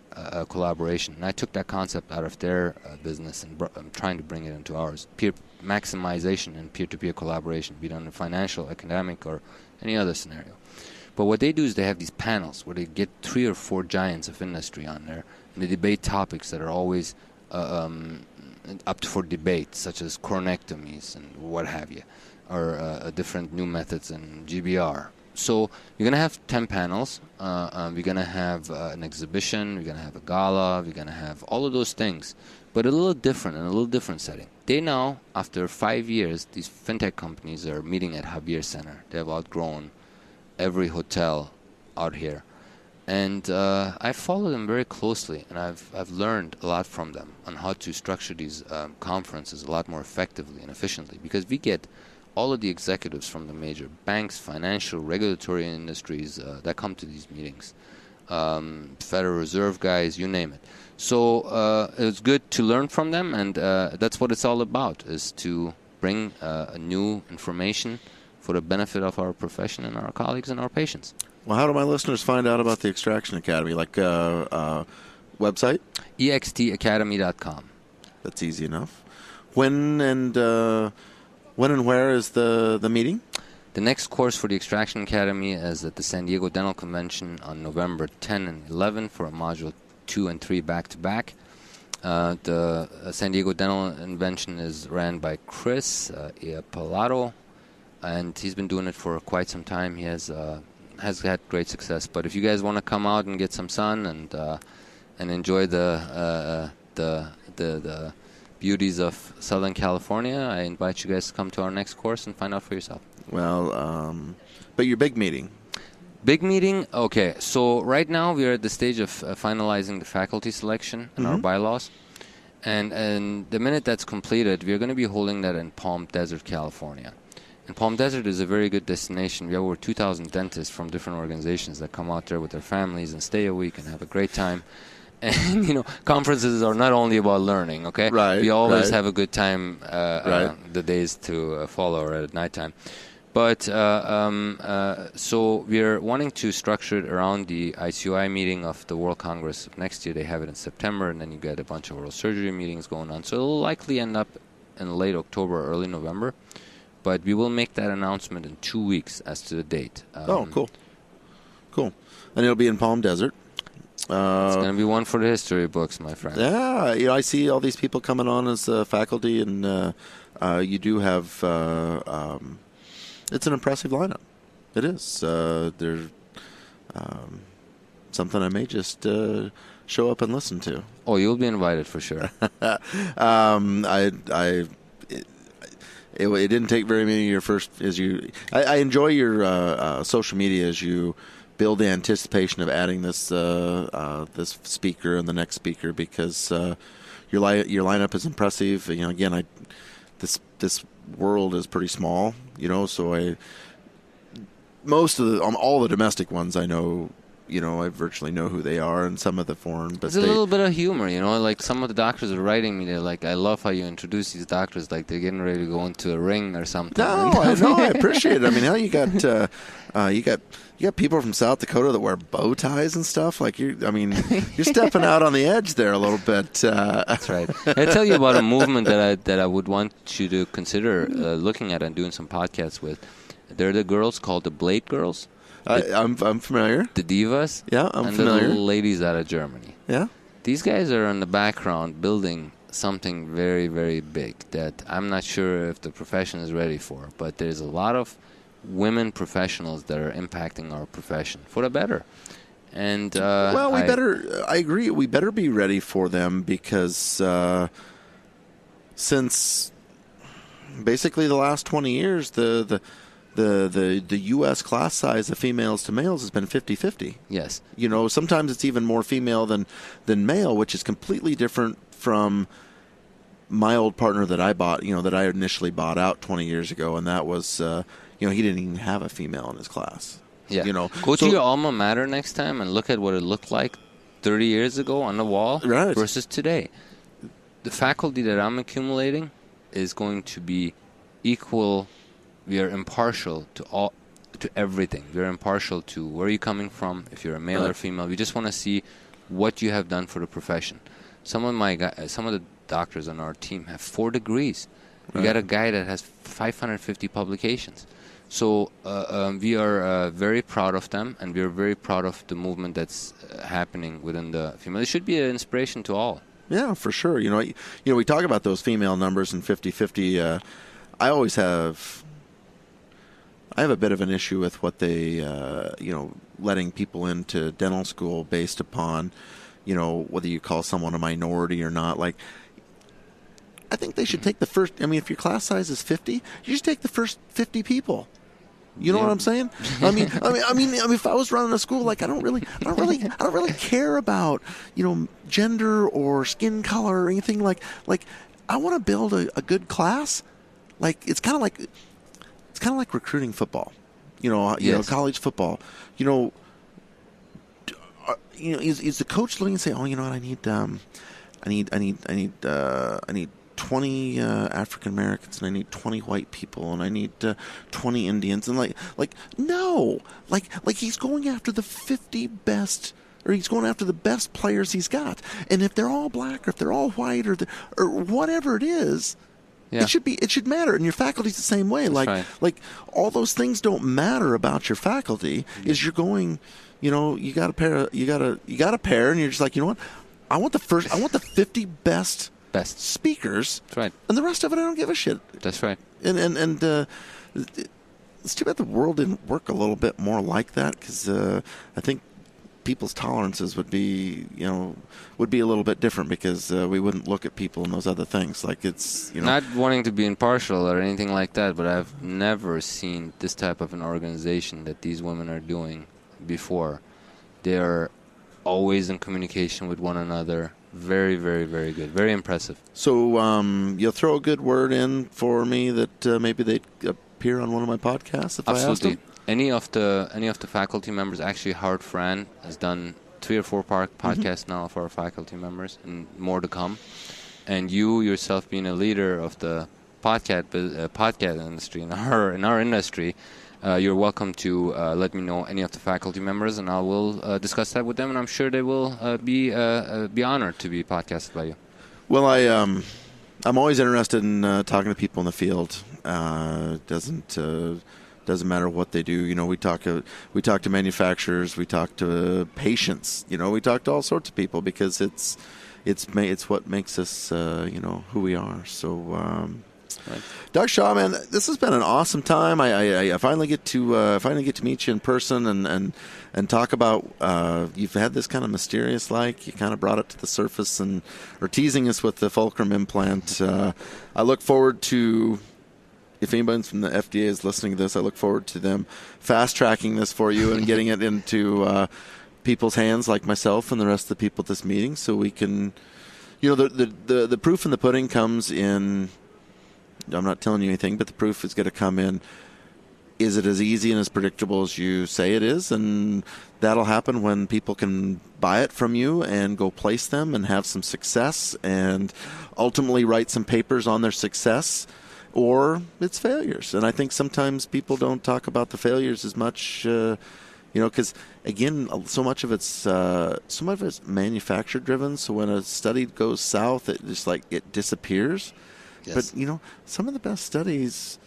collaboration. And I took that concept out of their business and I'm trying to bring it into ours. Peer maximization and peer-to-peer collaboration, be it in financial, academic, or any other scenario. But what they do is they have these panels where they get 3 or 4 giants of industry on there, and they debate topics that are always up for debate, such as coronectomies and what have you, or different new methods in GBR. So you're going to have 10 panels. We're going to have an exhibition. We're going to have a gala. We're going to have all of those things, but a little different, in a little different setting. They now, after 5 years, these fintech companies are meeting at Javier Center. They have outgrown every hotel out here. And I follow them very closely, and I've learned a lot from them on how to structure these conferences a lot more effectively and efficiently, because we get all of the executives from the major banks, financial, regulatory industries that come to these meetings, Federal Reserve guys, you name it. So it's good to learn from them, and that's what it's all about, is to bring new information for the benefit of our profession and our colleagues and our patients. Well, how do my listeners find out about the Extraction Academy? Like website? extacademy.com. That's easy enough. When and where is the meeting? The next course for the Extraction Academy is at the San Diego Dental Convention on November 10 and 11 for a module 2 and 3 back-to-back. The San Diego Dental Convention is ran by Chris Iapalato, and he's been doing it for quite some time. He has had great success. But if you guys want to come out and get some sun and enjoy the beauties of Southern California, I invite you guys to come to our next course and find out for yourself. Well, but your big meeting. Big meeting? Okay, so right now we are at the stage of finalizing the faculty selection and our bylaws. And the minute that's completed, we're going to be holding that in Palm Desert, California. And Palm Desert is a very good destination. We have over 2,000 dentists from different organizations that come out there with their families and stay a week and have a great time. And, you know, conferences are not only about learning, okay? Right. We always have a good time the days to follow or at nighttime. But so we're wanting to structure it around the ICUI meeting of the World Congress of next year. They have it in September, and then you get a bunch of oral surgery meetings going on. So it'll likely end up in late October or early November. But we will make that announcement in 2 weeks as to the date. Cool. And it'll be in Palm Desert. It's going to be one for the history books, my friend. Yeah, you know, I see all these people coming on as faculty, and you do have... it's an impressive lineup. It is. There's something I may just show up and listen to. Oh, you'll be invited for sure. It didn't take very many of your first. I enjoy your social media as you build the anticipation of adding this this speaker and the next speaker, because your lineup is impressive. You know, again, this world is pretty small. You know, so all the domestic ones I know. You know, I virtually know who they are, and some of the foreign. But it's a little bit of humor, you know. Like, some of the doctors are writing me, they're like, "I love how you introduce these doctors like they're getting ready to go into a ring or something." No, I appreciate it. I mean, hell, you got people from South Dakota that wear bow ties and stuff. Like, you're stepping out on the edge there a little bit. That's right. I tell you about a movement that I would want you to consider looking at and doing some podcasts with. They're the girls called the Blade Girls. I'm familiar. The divas. Yeah, I'm familiar. And the little ladies out of Germany. Yeah. These guys are in the background building something very, very big that I'm not sure if the profession is ready for. But there's a lot of women professionals that are impacting our profession for the better. And I agree. We better be ready for them, because since basically the last 20 years, the U.S. class size of females to males has been 50-50. Yes. You know, sometimes it's even more female than male, which is completely different from my old partner that I initially bought out 20 years ago, and that was, he didn't even have a female in his class. Yeah. You know, go to your alma mater next time and look at what it looked like 30 years ago on the wall versus today. The faculty that I'm accumulating is going to be equal. We are impartial to everything. We are impartial to where you're coming from, if you're a male or female. We just want to see what you have done for the profession. Some of the doctors on our team have 4 degrees. We got a guy that has 550 publications. So we are very proud of them, and we are very proud of the movement that's happening within the female. It should be an inspiration to all. Yeah, for sure. You know, we talk about those female numbers and 50-50. I have a bit of an issue with what they, letting people into dental school based upon, whether you call someone a minority or not. Like, I think they should take the first. I mean, if your class size is 50, you should take the first 50 people. You know what I'm saying? I mean, if I was running a school, like I don't really care about gender or skin color or anything like. I want to build a good class. Like it's kind of like recruiting football. College football. Is the coach looking and say, oh, you know what, I need 20 African Americans, and I need 20 white people, and I need 20 Indians, and no, he's going after the 50 best, or he's going after the best players he's got, and if they're all black, or if they're all white, or whatever it is, it should matter, and your faculty's the same way. That's right. All those things don't matter about your faculty. Is you're going, you got a pair, and you're just like, you know what, I want the 50 best speakers. That's right. And the rest of it, I don't give a shit. That's right. And it's too bad the world didn't work a little bit more like that, because I think people's tolerances would be a little bit different, because we wouldn't look at people and those other things. Like it's not wanting to be impartial or anything like that, but I've never seen this type of an organization that these women are doing before. They're always in communication with one another. Very, very, very good. Very impressive. So you'll throw a good word in for me that maybe they'd appear on one of my podcasts if Absolutely. I asked them? Any of the faculty members, actually Howard Fran has done 3 or 4 podcasts now for our faculty members, and more to come. And you yourself, being a leader of the podcast industry in our industry, you're welcome to let me know any of the faculty members, and I will discuss that with them, and I'm sure they will be honored to be podcasted by you. Well, I'm always interested in talking to people in the field. Doesn't matter what they do. We talk to manufacturers, we talk to patients. We talk to all sorts of people, because it's what makes us who we are. So. Right. Doug Shah, man, this has been an awesome time. I finally get to meet you in person and talk about. You've had this kind of mysterious, you kind of brought it to the surface and are teasing us with the fulcrum implant. I look forward to, if anybody from the FDA is listening to this, I look forward to them fast tracking this for you and getting it into people's hands, like myself and the rest of the people at this meeting, so we can. The proof in the pudding comes in. I'm not telling you anything, but the proof is going to come in. Is it as easy and as predictable as you say it is? And that'll happen when people can buy it from you and go place them and have some success and ultimately write some papers on their success or its failures. And I think sometimes people don't talk about the failures as much, because again, so much of it's manufacturer driven. So when a study goes south, it disappears. Yes. But, some of the best studies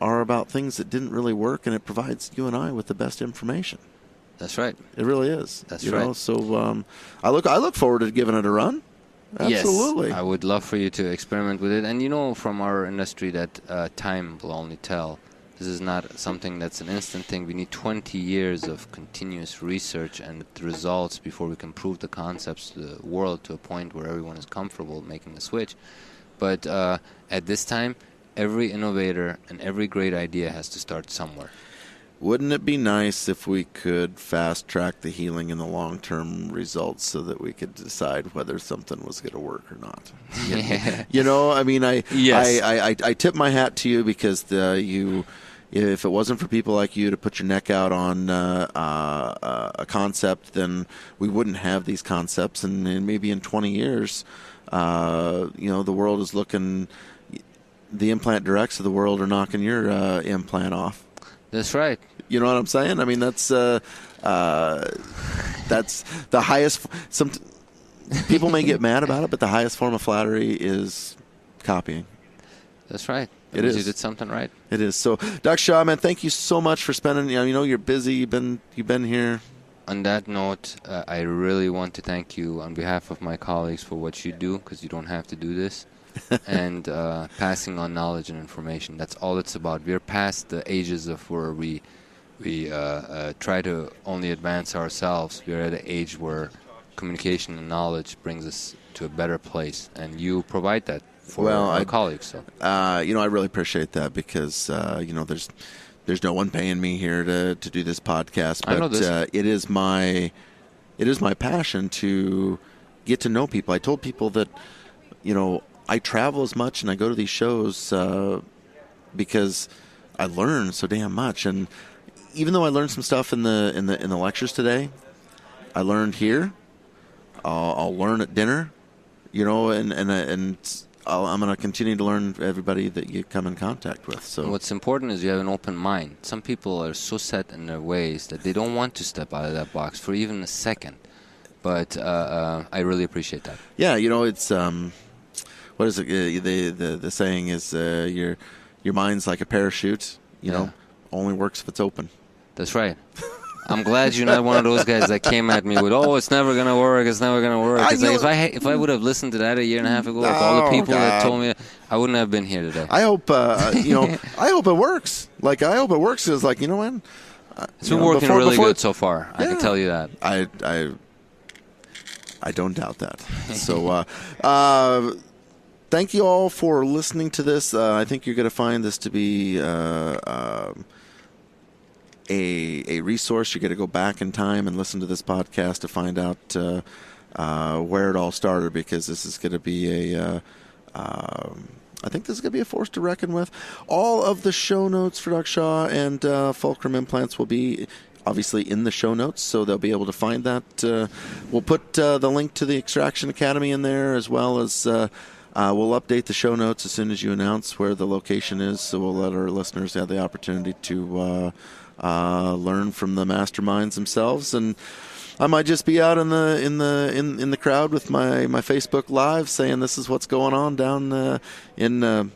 are about things that didn't really work, and it provides you and I with the best information. That's right. It really is. That's right. So I look forward to giving it a run. Absolutely. Yes, I would love for you to experiment with it. And from our industry that time will only tell. This is not something that's an instant thing. We need 20 years of continuous research and the results before we can prove the concepts to the world to a point where everyone is comfortable making the switch. But at this time, every innovator and every great idea has to start somewhere. Wouldn't it be nice if we could fast-track the healing and the long-term results so that we could decide whether something was going to work or not? I tip my hat to you, because if it wasn't for people like you to put your neck out on a concept, then we wouldn't have these concepts. And maybe in 20 years... the world is looking. The implant directs of the world are knocking your implant off. That's right. You know what I'm saying? I mean, that's the highest. Some people may get mad about it, but the highest form of flattery is copying. That's right. It is. You did something right. It is. So, Dr. Shah, man, thank you so much for spending. You're busy. You've been here. On that note, I really want to thank you on behalf of my colleagues for what you do, because you don't have to do this, and passing on knowledge and information. That's all it's about. We're past the ages of where we try to only advance ourselves. We're at an age where communication and knowledge brings us to a better place, and you provide that for our colleagues. So. I really appreciate that, because there's no one paying me here to do this podcast, but I know this. it is my passion to get to know people. I told people that, I travel as much and I go to these shows because I learn so damn much. And even though I learned some stuff in the lectures today, I learned here. I'll learn at dinner, and I'm going to continue to learn everybody that you come in contact with. So what's important is you have an open mind. Some people are so set in their ways that they don't want to step out of that box for even a second. But I really appreciate that. Yeah, it's what is it? The saying is your mind's like a parachute. Only works if it's open. That's right. I'm glad you're not one of those guys that came at me with, it's never going to work, it's never going to work. If I would have listened to that a year and a half ago, all the people that told me, I wouldn't have been here today. I hope, I hope it works. Like, I hope it works. It's like, when? It's been working really good so far. I can tell you that. I don't doubt that. So, thank you all for listening to this. I think you're going to find this to be a resource. You're going to go back in time and listen to this podcast to find out where it all started, because this is going to be I think this is going to be a force to reckon with. All of the show notes for Dr. Shah and Fulcrum Implants will be obviously in the show notes, so they'll be able to find that. We'll put the link to the Extraction Academy in there, as well as we'll update the show notes as soon as you announce where the location is, so we'll let our listeners have the opportunity to learn from the masterminds themselves. And I might just be out in the crowd with my Facebook Live saying this is what's going on down in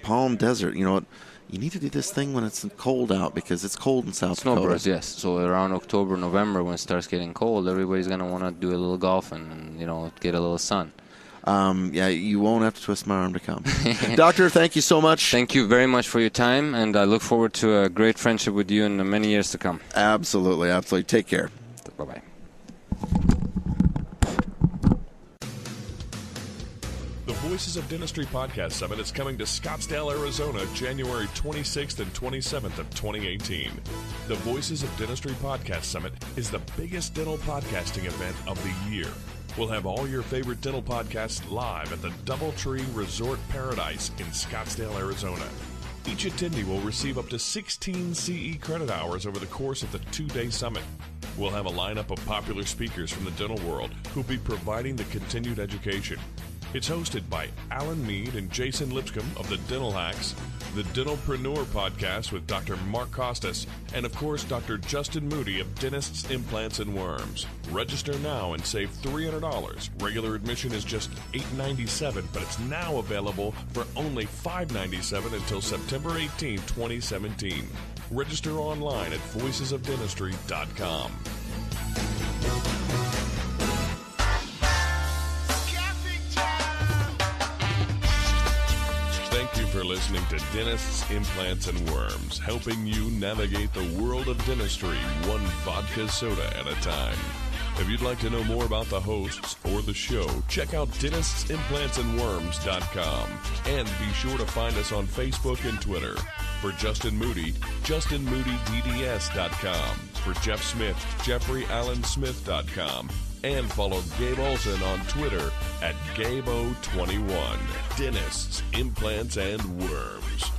Palm Desert. You know what? You need to do this thing when it's cold out, because it's cold in South Dakota. Snowbirds, yes. So around October, November, when it starts getting cold, everybody's going to want to do a little golfing and, get a little sun. Yeah, you won't have to twist my arm to come. Doctor, thank you so much. Thank you very much for your time, and I look forward to a great friendship with you in the many years to come. Absolutely, absolutely. Take care. Bye-bye. The Voices of Dentistry Podcast Summit is coming to Scottsdale, Arizona, January 26th and 27th of 2018. The Voices of Dentistry Podcast Summit is the biggest dental podcasting event of the year. We'll have all your favorite dental podcasts live at the Doubletree Resort Paradise in Scottsdale, Arizona. Each attendee will receive up to 16 CE credit hours over the course of the 2-day summit. We'll have a lineup of popular speakers from the dental world who'll be providing the continued education. It's hosted by Alan Mead and Jason Lipscomb of the Dental Hacks, the Dentalpreneur podcast with Dr. Mark Costas, and of course Dr. Justin Moody of Dentists, Implants, and Worms. Register now and save $300. Regular admission is just $897, but it's now available for only $597 until September 18, 2017. Register online at voicesofdentistry.com. Thank you for listening to Dentists, Implants, and Worms, helping you navigate the world of dentistry one vodka soda at a time. If you'd like to know more about the hosts or the show, check out dentistsimplantsandsworms.com. And be sure to find us on Facebook and Twitter. For Justin Moody, JustinMoodyDDS.com. For Jeff Smith, JeffreyAllenSmith.com. And follow Gabe Olson on Twitter at Gabo21. Dentists, Implants, and Worms.